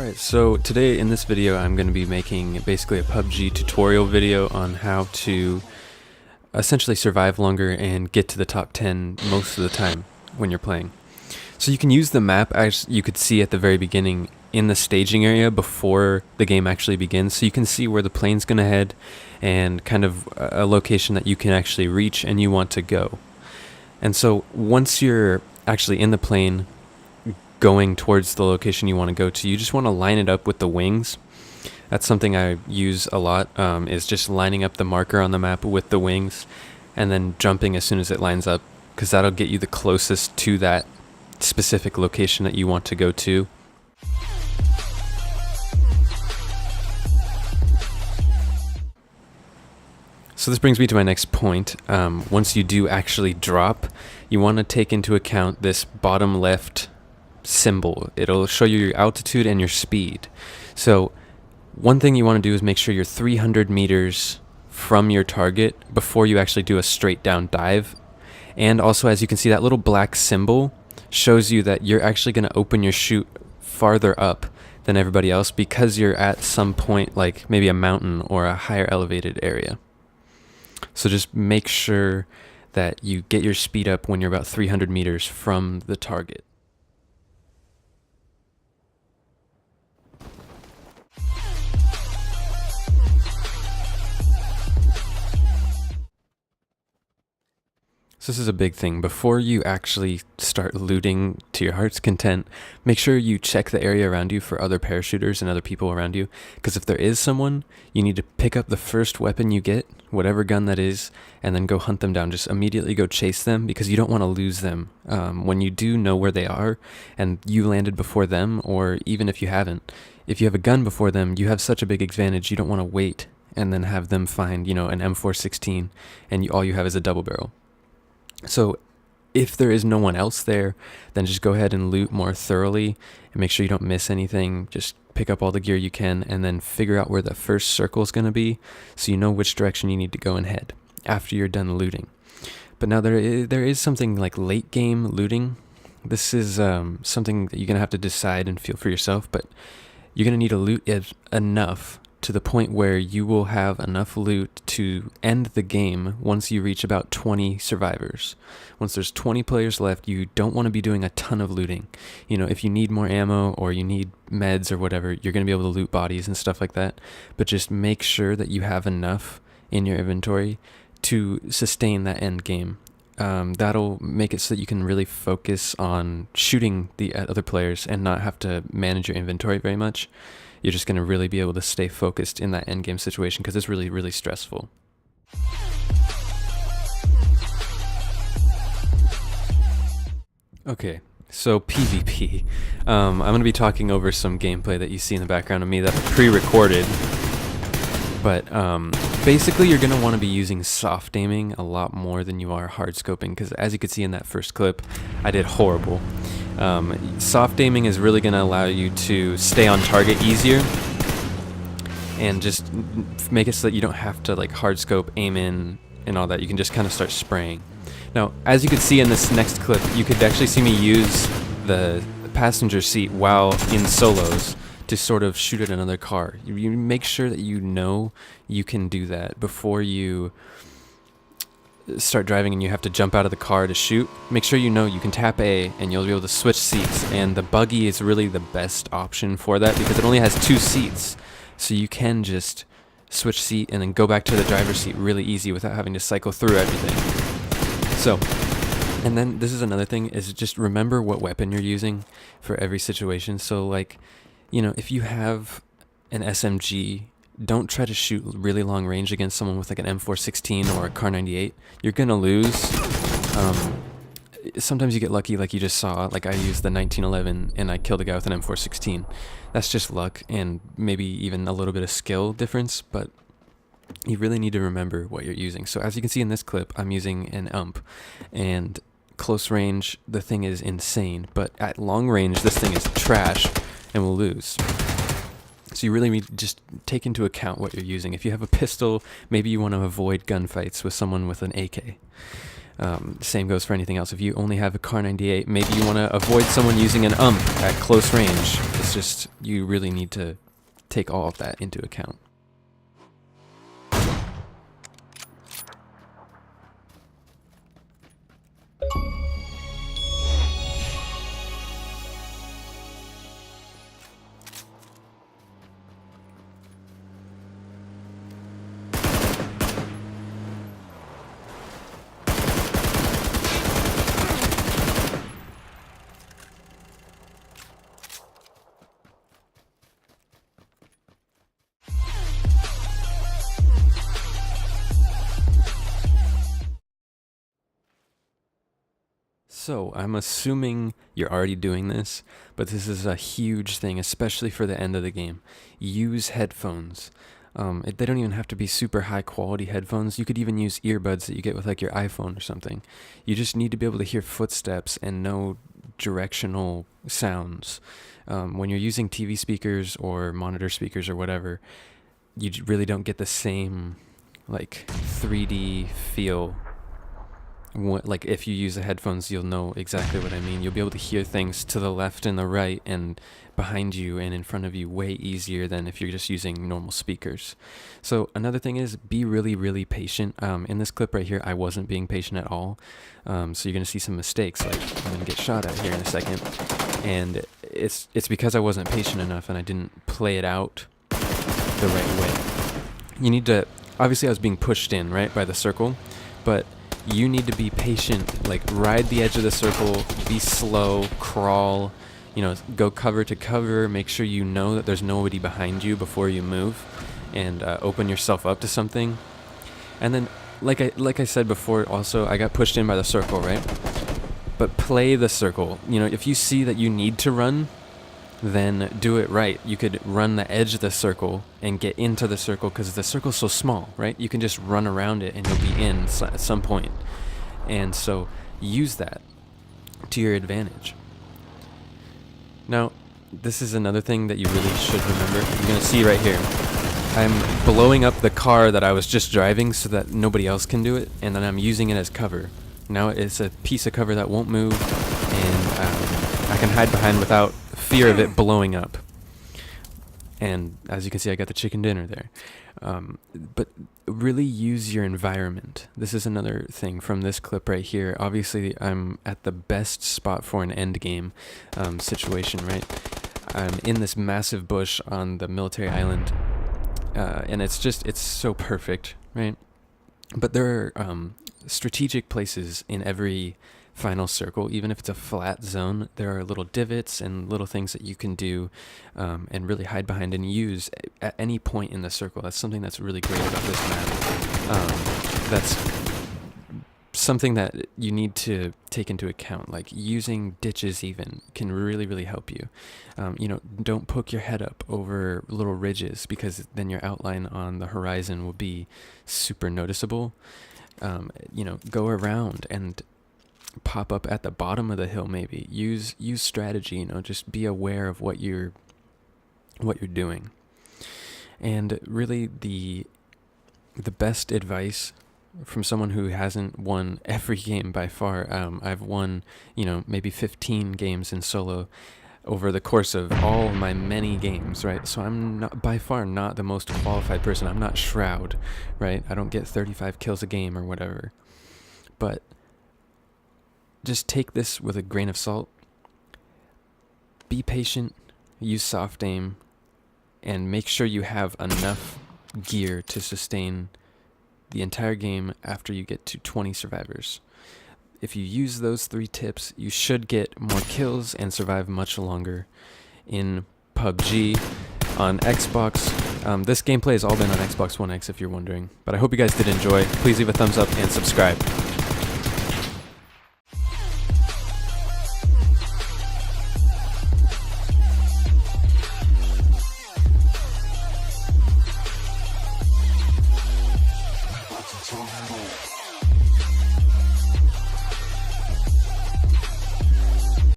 Alright, so today in this video I'm going to be making basically a PubG tutorial video on how to essentially survive longer and get to the top 10 most of the time when you're playing. So you can use the map as you could see at the very beginning in the staging area before the game actually begins, so you can see where the plane's going to head and kind of a location that you can actually reach and you want to go. And so once you're actually in the plane going towards the location you want to go to, you just want to line it up with the wings. That's something I use a lot, is just lining up the marker on the map with the wings and then jumping as soon as it lines up, because that'll get you the closest to that specific location that you want to go to. So this brings me to my next point. Once you do actually drop, you want to take into account this bottom left symbol. It'll show you your altitude and your speed. So one thing you want to do is make sure you're 300 meters from your target before you actually do a straight down dive. And also, as you can see, that little black symbol shows you that you're actually going to open your chute farther up than everybody else because you're at some point like maybe a mountain or a higher elevated area. So just make sure that you get your speed up when you're about 300 meters from the target. So this is a big thing. Before you actually start looting to your heart's content, make sure you check the area around you for other parachuters and other people around you. Because if there is someone, you need to pick up the first weapon you get, whatever gun that is, and then go hunt them down. Just immediately go chase them, because you don't want to lose them. When you do know where they are and you landed before them, or even if you haven't, if you have a gun before them, you have such a big advantage. You don't want to wait and then have them find, an M416 and all you have is a double barrel. So if there is no one else there, then just go ahead and loot more thoroughly and make sure you don't miss anything. Just pick up all the gear you can and then figure out where the first circle is going to be, so you know which direction you need to go and head after you're done looting. But now there is something like late game looting. This is something that you're going to have to decide and feel for yourself, but you're going to need to loot enough to the point where you will have enough loot to end the game once you reach about 20 survivors. Once there's 20 players left, you don't want to be doing a ton of looting. If you need more ammo or you need meds or whatever, you're going to be able to loot bodies and stuff like that. But just make sure that you have enough in your inventory to sustain that end game. That'll make it so that you can really focus on shooting the other players and not have to manage your inventory very much. You're just going to really be able to stay focused in that endgame situation, because it's really, really stressful. Okay, so PvP. I'm going to be talking over some gameplay that you see in the background of me that's pre-recorded. But basically you're going to want to be using soft aiming a lot more than you are hard scoping, because as you could see in that first clip, I did horrible. Soft aiming is really going to allow you to stay on target easier and just make it so that you don't have to hard scope, aim in, and all that. You can just kind of start spraying. Now, as you can see in this next clip, you could actually see me use the passenger seat while in solos to sort of shoot at another car. You make sure that you know you can do that before you start driving and you have to jump out of the car to shoot. Make sure you know you can tap A and you'll be able to switch seats, and the buggy is really the best option for that because it only has 2 seats, so you can just switch seat and then go back to the driver's seat really easy without having to cycle through everything. So, and then this is another thing, is just remember what weapon you're using for every situation. So if you have an SMG, don't try to shoot really long range against someone with an M416 or a Kar 98. You're gonna lose. Sometimes you get lucky, like you just saw. I used the 1911 and I killed a guy with an M416. That's just luck and maybe even a little bit of skill difference, but you really need to remember what you're using. So as you can see in this clip, I'm using an UMP, and close range, the thing is insane, but at long range, this thing is trash and will lose. So you really need to just take into account what you're using. If you have a pistol, maybe you want to avoid gunfights with someone with an AK. Same goes for anything else. If you only have a Kar 98, maybe you want to avoid someone using an at close range. It's just, you really need to take all of that into account. So, I'm assuming you're already doing this, but this is a huge thing, especially for the end of the game. Use headphones. They don't even have to be super high quality headphones. You could even use earbuds that you get with like your iPhone or something. You just need to be able to hear footsteps and know directional sounds. When you're using TV speakers or monitor speakers or whatever, you really don't get the same like 3D feel. Like if you use the headphones, you'll know exactly what I mean. You'll be able to hear things to the left and the right and behind you and in front of you way easier than if you're just using normal speakers. So another thing is be really, really patient. In this clip right here, I wasn't being patient at all. So you're going to see some mistakes, like I'm going to get shot at here in a second. And it's because I wasn't patient enough and I didn't play it out the right way. You need to, obviously I was being pushed in, right, by the circle, but you need to be patient, like ride the edge of the circle, be slow, crawl, go cover to cover, make sure you know that there's nobody behind you before you move, and open yourself up to something. And then, like I said before, also, I got pushed in by the circle, right? But play the circle. If you see that you need to run, then do it right. You could run the edge of the circle and get into the circle because the circle's so small, right? You can just run around it and you'll be in at some point. And so use that to your advantage. Now, this is another thing that you really should remember. You're going to see right here. I'm blowing up the car that I was just driving so that nobody else can do it, and then I'm using it as cover. Now it's a piece of cover that won't move, and I can hide behind without fear of it blowing up. And as you can see, I got the chicken dinner there. But really use your environment. This is another thing from this clip right here. Obviously, I'm at the best spot for an end game situation, right? I'm in this massive bush on the military island, and it's so perfect, right? But there are strategic places in every final circle. Even if it's a flat zone, there are little divots and little things that you can do and really hide behind and use at any point in the circle. That's something that's really great about this map. That's something that you need to take into account. Like using ditches even can really, really help you. Don't poke your head up over little ridges because then your outline on the horizon will be super noticeable. Go around and pop up at the bottom of the hill. Maybe use strategy. Just be aware of what you're doing. And really, the best advice from someone who hasn't won every game by far. I've won maybe 15 games in solo over the course of all my many games, right? So I'm not, by far not the most qualified person. I'm not Shroud, right? I don't get 35 kills a game or whatever. But just take this with a grain of salt. Be patient, use soft aim, and make sure you have enough gear to sustain the entire game after you get to 20 survivors. If you use those 3 tips, you should get more kills and survive much longer in PubG. On Xbox, this gameplay has all been on Xbox One X if you're wondering. But I hope you guys did enjoy. Please leave a thumbs up and subscribe.